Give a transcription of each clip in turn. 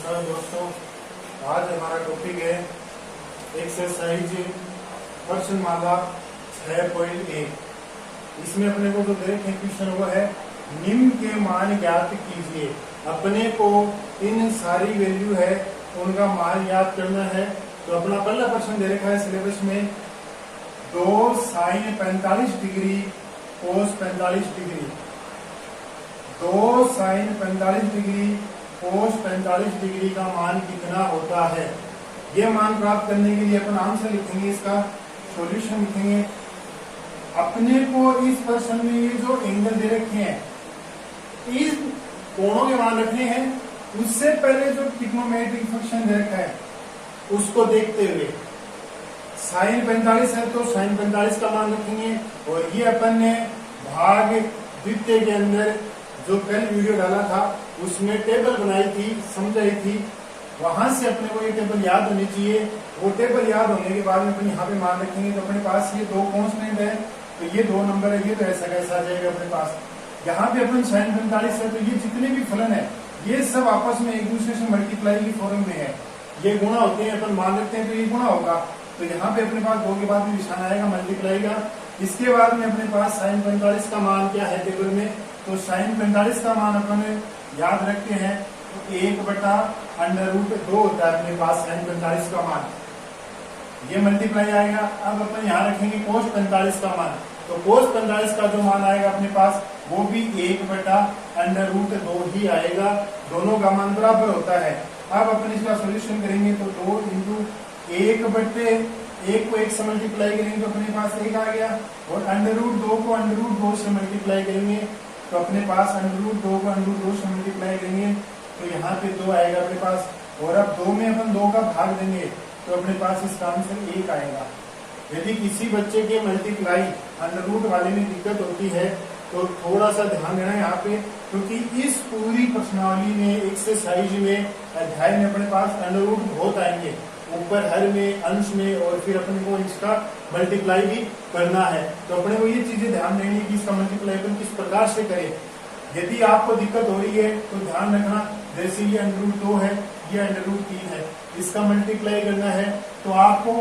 नमस्कार दोस्तों, आज हमारा टॉपिक है एक्सरसाइज प्रश्नमाला 6.1। इसमें अपने को जो दे रखे क्वेश्चन वो है निम्न के मान ज्ञात कीजिए। अपने को इन सारी वैल्यू है उनका मान याद करना है। तो अपना पहला प्रश्न दे रखा है सिलेबस में 2 sin 45 degree cos 45 degree, 2 sin 45 degree cos 45 degree का मान कितना होता है। ये मान प्राप्त करने के लिए अपन आंसर लिखेंगे, इसका सॉल्यूशन लिखेंगे। अपने को इस प्रश्न में ये जो एंगल दे रखे हैं इस कोणों के मान रखने हैं। उससे पहले जो ट्रिग्नोमेट्रिक फंक्शन दे रखा है उसको देखते हुए sin 45 है तो sin 45 का मान रखेंगे। और ये अपन ने भाग द्वितीय के अंदर जो कल वीडियो डाला था उसमें टेबल बनाई थी, समझाई थी, वहां से अपने को ये टेबल याद होनी चाहिए। वो टेबल याद होने के बाद में अपन यहाँ पे मान रखेंगे तो अपने पास ये 2 कांस्टेंट है तो ये 2 नंबर है, ये तो ऐसा कैसा आ जाएगा अपने पास। यहाँ पे अपन sin 45 है तो ये जितने भी फलन है ये सब आपस में एक दूसरे से मल्टीप्लाई की फॉर्म में है, ये गुणा होते हैं, अपन मान लेते हैं तो ये गुणा होगा। तो यहाँ पे अपने पास 2 के बाद में निशान आएगा मल्टीप्लाई का। इसके बाद में अपने पास sin 45 का मान क्या है टेबल में, तो sin 45 का मान अपन याद रखते हैं तो 1/√2 होता है अपने पास sin 45 का मान, ये मल्टीप्लाई आएगा। अब अपन यहाँ रखेंगे cos 45 का मान, तो cos 45 का जो मान आएगा अपने पास वो भी 1/√2 ही आएगा, दोनों का मान बराबर होता है। अब अपन इसका सोल्यूशन करेंगे तो 2 × 1/1 को 1 से मल्टीप्लाई करेंगे तो अपने पास 1 आ गया, और √2 को √2 से मल्टीप्लाई करेंगे तो अपने पास √2 को √2 से मल्टीप्लाई करेंगे तो यहाँ पे 2 आएगा अपने पास। और अब 2 में अपन 2 का भाग देंगे तो अपने पास इसका आंसर 1 आएगा। यदि किसी बच्चे के मल्टीप्लाई √ वाले में दिक्कत होती है तो थोड़ा सा ध्यान देना यहाँ पे, क्योंकि इस पूरी प्रश्नावली में एक्सरसाइज में अध्याय में अपने पास √ बहुत आएंगे, ऊपर हर में, अंश में, और फिर अपने को इसका मल्टीप्लाई भी करना है। तो अपने को ये चीजें ध्यान देनी है कि इसका मल्टीप्लाई अपन किस प्रकार से करें। यदि आपको दिक्कत हो रही है तो ध्यान रखना, जैसे ये √2 है, ये √3 है, इसका मल्टीप्लाई करना है तो आपको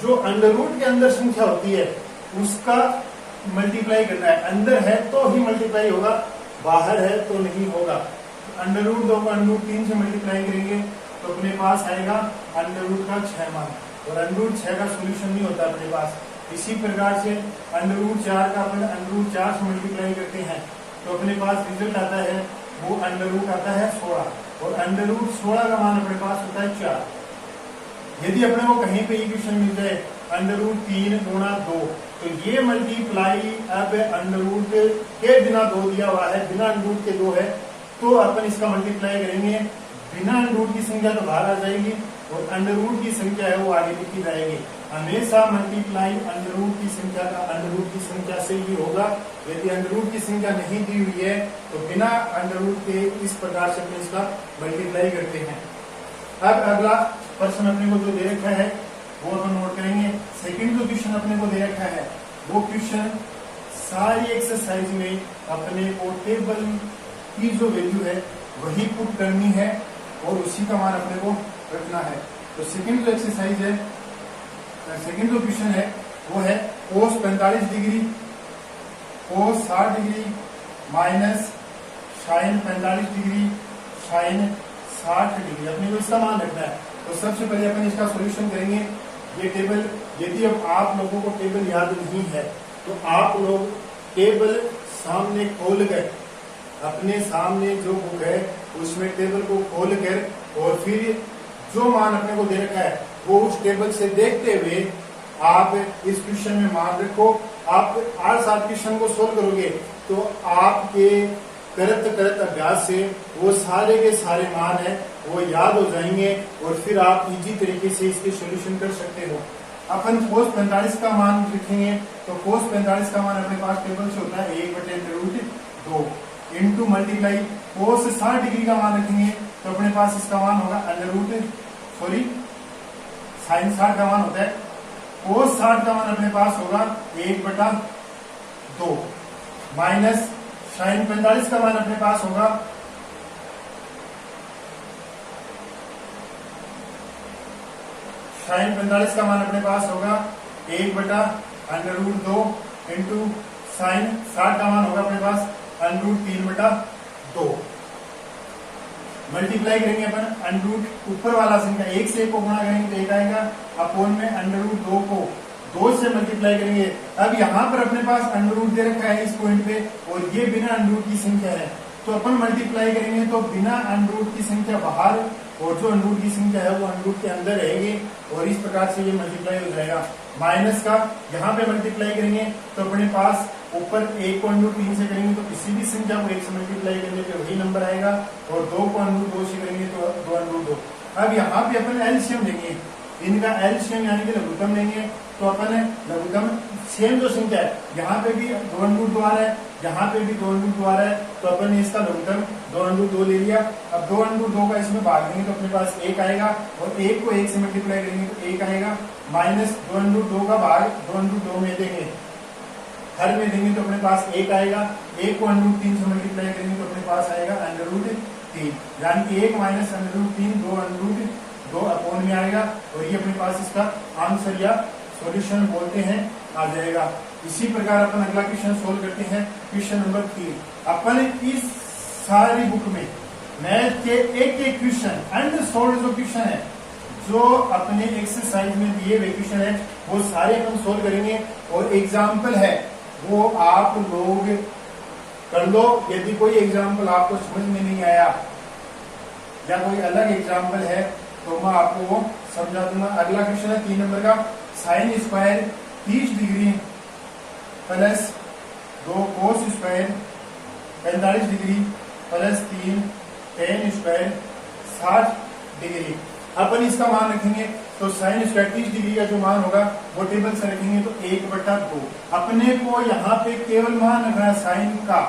जो √ के अंदर संख्या होती है उसका मल्टीप्लाई करना है। अंदर है तो ही मल्टीप्लाई होगा, बाहर है तो नहीं होगा। √2 को √3 से मल्टीप्लाई करेंगे तो अपने पास आएगा √ का 6 मान, और √6 का सोल्यूशन नहीं होता अपने पास। इसी प्रकार से √4 का अपन √4 से मल्टीप्लाई करते हैं तो अपने पास रिजल्ट आता है वो √ आता है 16, और √16 का मान अपने पास होता है 4। यदि अपने को कहीं पे इक्वेशन मिल जाए √3 × 2 तो ये मल्टीप्लाई अब √ के बिना 2 दिया हुआ है, बिना √ के 2 है तो अपन इसका मल्टीप्लाई करेंगे। बिना √ की संख्या तो बाहर आ जाएगी और √ की संख्या है वो आगे लिखी जाएगी। हमेशा मल्टीप्लाई √ की संख्या का √ की संख्या से ही होगा। यदि √ की संख्या नहीं दी हुई है तो बिना √ के इस प्रकार से अपन इसका मल्टीप्लाई करते हैं। अब अगला प्रश्न अपने को जो दे रखा है वो अपन नोट करेंगे। सेकंड जो क्वेश्चन अपने को दे रखा है वो क्वेश्चन सारी एक्सरसाइज में अपने को टेबल की जो वैल्यू है वही पुट करनी है और उसी का मान अपने को रखना है। तो सेकंड जो एक्सरसाइज है, सेकंड जो क्वेश्चन है वो है cos 45 degree cos 60 degree minus sin 45 degree sin 60 degree, अपने को इसका मान रखना है। तो सबसे पहले अपन इसका सॉल्यूशन करेंगे। ये टेबल, यदि अब आप लोगों को टेबल याद नहीं है तो आप लोग टेबल सामने खोल कर, अपने सामने जो बुक है उसमें टेबल को खोल कर और फिर जो मान अपने को दे रखा है वो उस टेबल से देखते हुए आप इस क्वेश्चन में मान रखो। आप 8-7 क्वेश्चन को सोल्व करोगे तो आपके करत अभ्यास से वो सारे के सारे मान है वो याद हो जाएंगे और फिर आप इजी तरीके से इसके सॉल्यूशन कर सकते हो। अपन cos 45 का मान लिखेंगे तो cos 45 का मान अपने पास टेबल से होता है 1/√2 इंटू मल्टीप्लाई cos 60 डिग्री का मान रखेंगे तो अपने पास इसका मान होगा sin 60 का मान होता है cos 60 का मान अपने पास होगा 1/2 माइनस sin 45 का मान अपने पास होगा साइन 45 का मान अपने पास होगा 1/√2 इंटू साइन 60 का मान होगा अपने पास √3/2। मल्टीप्लाई करेंगे अपन √ ऊपर वाला संख्या 1 से 1 को गुणा करेंगे तो 1 आएगा, अपोन में √2 को 2 से मल्टीप्लाई करेंगे। अब यहाँ पर अपने पास √ दे रखा है इस पॉइंट पे और ये बिना √ की संख्या है, तो अपन मल्टीप्लाई करेंगे तो बिना √ की संख्या बाहर और जो √ की संख्या है वो √ के अंदर रहेगी और इस प्रकार से ये मल्टीप्लाई हो जाएगा। माइनस का यहाँ पे मल्टीप्लाई करेंगे तो अपने पास ऊपर 1 को √3 से करेंगे तो किसी भी संख्या को 1 से मल्टीप्लाई करने पे वही नंबर आएगा और 2 को √2 से करेंगे तो 2 √2। अब यहाँ पे अपन एलसीएम लेंगे, इनका एलसीएम यानी कि लघुत्तम लेंगे, तो अपन लघुत्तम सेम जो संख्या है यहाँ पे भी 2 √2 आ रहा है, यहाँ पे भी 2 √2 आ रहा है, तो अपन ने इसका लघुत्तम 2 √2 ले लिया। अब 2 √2 का इसमें भाग देंगे तो अपने पास 1 आएगा और 1 को 1 से मल्टीप्लाई करेंगे तो 1 आएगा, माइनस 2 √2 का भाग 2 √2 में देंगे, हर में देंगे तो अपने पास 1 आएगा, 1 को √3 से मल्टीप्लाई करेंगे तो अपने पास आएगा √3, यानी कि 1 माइनस √3 2 अपोन में आएगा और ये अपने पास इसका आंसर या सॉल्यूशन बोलते हैं आ जाएगा। इसी प्रकार अपन अगला क्वेश्चन सोल्व करते हैं, क्वेश्चन नंबर 3। अपन इस सारी बुक में मैथ के एक क्वेश्चन अनसॉल्व्ड जो क्वेश्चन है, जो अपने एक्सरसाइज में दिए हुए क्वेश्चन है, वो सारे अपन सोल्व करेंगे और एग्जाम्पल है वो आप लोग कर लो। यदि कोई एग्जाम्पल आपको समझ में नहीं आया या कोई अलग एग्जाम्पल है तो मैं आपको वो समझा दूंगा। अगला क्वेश्चन है 3 नंबर का, sine square 30 degree plus 2 cos square 45 degree plus 3 tan square 60 degree. अपन इसका मान रखेंगे तो साइन स्क्वायर 30 डिग्री का जो मान होगा वो टेबल से रखेंगे तो 1/2। अपने को यहाँ पे केवल मान रखना है साइन का,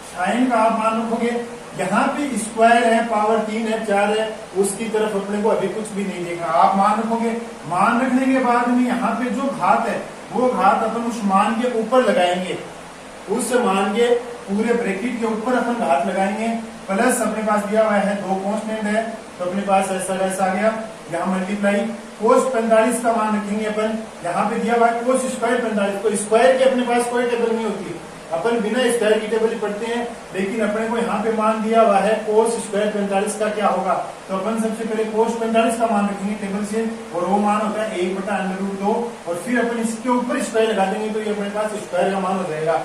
साइन का आप मान रखोगे। यहाँ पे स्क्वायर है, पावर 3 है, 4 है, उसकी तरफ अपने को अभी कुछ भी नहीं देखना, आप मान रखोगे। मान रखने के बाद में यहाँ पे जो घात है वो घात अपन उस मान के ऊपर लगाएंगे, उस मान के पूरे ब्रैकेट के ऊपर अपन घात लगाएंगे। प्लस अपने पास दिया हुआ है 2 कांस्टेंट है तो अपने पास ऐसा कैसा आ गया, यहाँ मल्टीप्लाई कोस 45 का मान रखेंगे अपन, यहाँ पे दिया हुआ है कोस स्क्वायर 45, तो स्क्वायर की अपने पास कोई टेबल नहीं होती, अपन बिना स्क्वायर की टेबल ही पढ़ते हैं, लेकिन अपने को यहाँ पे मान दिया हुआ है कोस स्क्वायर 45 का क्या होगा, तो अपन सबसे पहले कोस 45 का मान रखेंगे टेबल से और वो मान होता है 1/√2 और फिर अपन इसके ऊपर स्क्वायर लगा देंगे तो ये अपने पास स्क्वायर का मान हो जाएगा।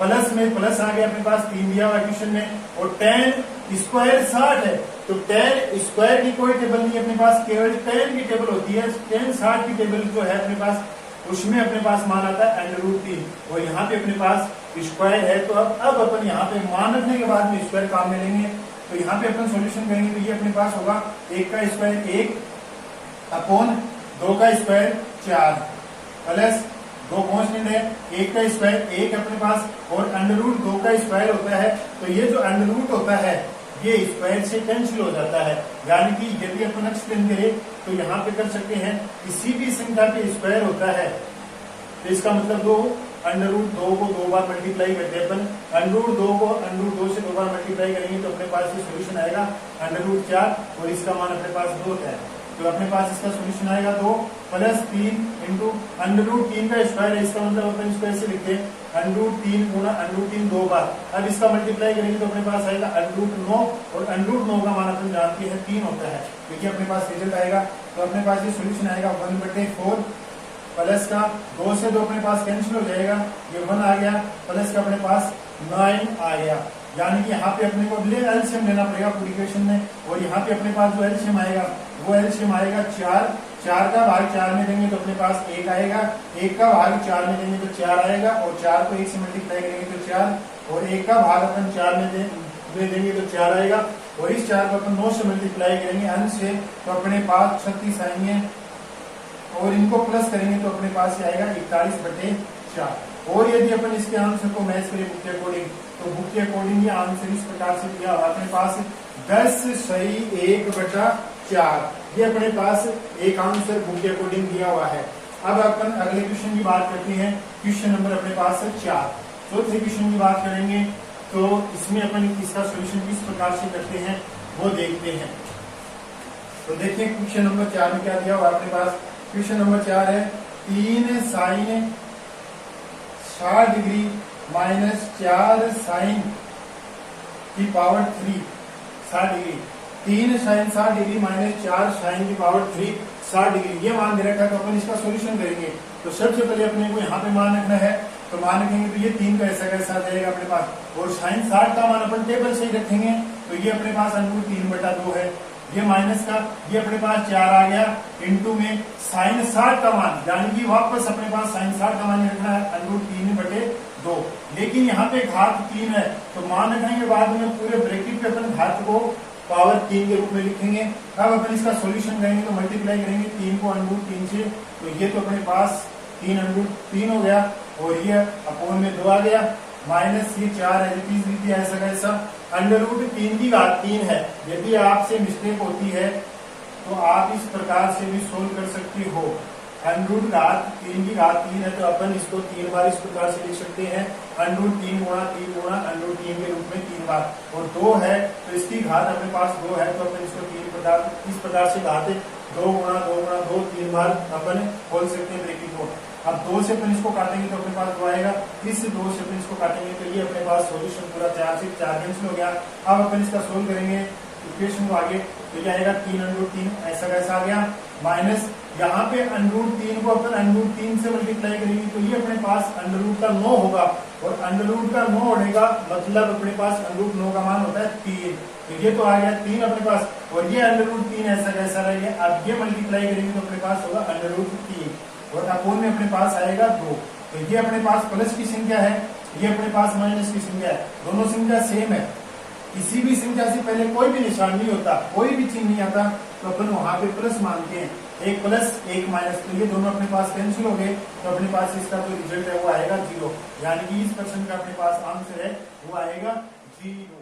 प्लस में प्लस आ गया अपने पास 3 दिया हुआ क्वेश्चन में और टेन स्क्वायर 60 है तो टेन स्क्वायर की कोई टेबल नहीं अपने पास, केवल टेन की टेबल होती है। टेन 60 की टेबल जो है अपने पास उसमें अपने पास मान आता है √3 और यहाँ पे अपने पास स्क्वायर है, तो अब अपन यहाँ पे मान रखने के बाद में स्क्वायर काम में लेंगे तो यहाँ पे अपन सॉल्यूशन करेंगे तो ये अपने पास होगा 1 का स्क्वायर 1 अपोन 2 का स्क्वायर 4 प्लस 2 कांस्टेंट है 1 का स्क्वायर 1 अपने पास और √2 का स्क्वायर होता है, तो ये जो √ होता है ये स्क्वायर से कैंसिल हो जाता है, यानी कि यदि अपन एक्सटेंड करें तो यहाँ पे कर सकते हैं किसी भी संख्या पे स्क्वायर होता है तो इसका मतलब √2 को 2 बार मल्टीप्लाई करते हैं अपन, √2 को √2 से 2 बार मल्टीप्लाई करेंगे तो अपने पास ये सोल्यूशन आएगा √4 और इसका मान अपने पास 2 है, तो अपने पास इसका सोल्यूशन आएगा 2 प्लस 3 इंटू √3 का स्क्वायर है, इसका मतलब अपन स्क्वायर से लिखते हैं √3 गुणा √3 2 बार। अब इसका मल्टीप्लाई करेंगे तो अपने पास आएगा √9 और √9 का मान अपन जानते हैं 3 होता है, तो ये अपने पास रिजल्ट आएगा। तो अपने पास ये सोल्यूशन आएगा 1/4 प्लस का 2 से 2 अपने पास कैंसिल हो जाएगा, ये 1 आ गया प्लस का अपने पास 9 आ गया, यानी कि यहाँ पे अपने को एलसीएम लेना पड़ेगा पूरी इक्वेशन में और यहाँ पे अपने पास जो एलसीएम आएगा वो एलसीएम आएगा 4 का भाग 4 में देंगे तो अपने पास 1 आएगा, 1 का भाग 4 में देंगे तो 4 आएगा और 4 को 1 से मल्टीप्लाई करेंगे तो 4 और 1 का भाग अपन 4 में देंगे तो 4 आएगा और इस 4 को अपन 9 से मल्टीप्लाई करेंगे अंश से तो अपने पास 36 आएंगे और इनको प्लस करेंगे तो अपने पास आएगा 41/4। और यदि अपन इसके आंसर को मैच करें बुक के अकॉर्डिंग तो बुक के अकॉर्डिंग ये आंसर इस प्रकार से दिया हुआ अपने पास 10 सही 1/4, ये अपने पास एक आंसर बुक के अकॉर्डिंग दिया हुआ है। अब अपन अगले क्वेश्चन की बात करते हैं, क्वेश्चन नंबर अपने पास है 4। चौथे क्वेश्चन की बात करेंगे तो इसमें अपन इसका सोल्यूशन किस प्रकार से करते हैं वो देखते हैं। तो देखिए क्वेश्चन नंबर 4 में क्या दिया हुआ अपने पास, क्वेश्चन नंबर 4 है 3 साइन 60 डिग्री माइनस 4 साइन की power 3 60 degree. 3 sine 60 degree minus 4 sine की पावर 3 60 डिग्री ये मान दे रखा है। तो अपन इसका सॉल्यूशन करेंगे। तो सबसे पहले अपने को यहाँ पे मान रखना है। तो मान रखेंगे तो ये 3 का ऐसा कैसा आ जाएगा अपने पास, और साइन 60 का मान अपन टेबल से ही रखेंगे। तो ये अपने पास अंडर 3/2 है। ये माइनस का ये अपने पास 4 आ गया, इंटू में साइन 60 का मान, यानी कि वापस अपने पास साइन 60 का मान रखना है अंडर 3/2। लेकिन यहाँ पे घात 3 है तो मान रखेंगे, बाद में पूरे ब्रैकेट पे अपन घात को पावर 3 के रूप में लिखेंगे। अब अपन इसका सॉल्यूशन करेंगे तो मल्टीप्लाई करेंगे 3 को अंडर 3 से। तो ये तो अपने पास 3 अंडर 3 हो गया, और ये अपोन में 2 आ गया, माइनस ये 4 है, रीति ऐसा कैसा अंडर रूट 3 की घात 3 है। यदि आपसे मिस्टेक होती है तो आप इस प्रकार से भी सोल्व कर सकते हो। अंडर रूट घात 3 की घात 3 है तो अपन इसको 3 बार इस प्रकार से लिख सकते हैं, अंडर रूट 3 गुणा 3 गुणा अंडर रूट 3 के रूप में 3 बार। और 2 है तो इसकी घात अपने पास 2 है तो अपन इसको 3 इस प्रकार से घात 2 गुणा 2 गुणा 2 3 बार अपन खोल सकते हैं ब्रैकेट को। अब 2 से अपन इसको काटेंगे तो अपने पास 2 आएगा, इस 2 से अपन इसको काटेंगे तो ये अपने पास सॉल्यूशन पूरा 4 से 4 कैंसिल हो गया। अब अपन इसका सोल्व करेंगे इक्वेशन को आगे, तो क्या आएगा 3 अंडर 3 ऐसा कैसा आ गया, माइनस यहाँ पे अंडर 3 को अपन अंडर 3 से मल्टीप्लाई करेंगे तो ये अपने पास अंडर रूट का 9 होगा, और अंडर रूट का 9 होने का मतलब अपने पास अंडर रूट 9 का मान होता है 3। तो ये तो आ गया 3 अपने पास, और ये अंडर रूट 3 ऐसा कैसा रहेगा। अब ये मल्टीप्लाई करेंगे तो अपने पास होगा अंडर रूट 3, और अपोन में अपने पास आएगा 2। तो ये अपने पास प्लस की संख्या है, ये अपने पास माइनस की संख्या है, दोनों संख्या सेम है। किसी भी संख्या से पहले कोई भी निशान नहीं होता, कोई भी चिन्ह नहीं आता, तो अपन वहां पे प्लस मानते हैं, एक प्लस एक माइनस। तो ये दोनों अपने पास कैंसिल हो गए, तो अपने पास इसका जो रिजल्ट है वो आएगा 0, यानी कि इस प्रश्न का अपने पास आंसर है वो आएगा 0।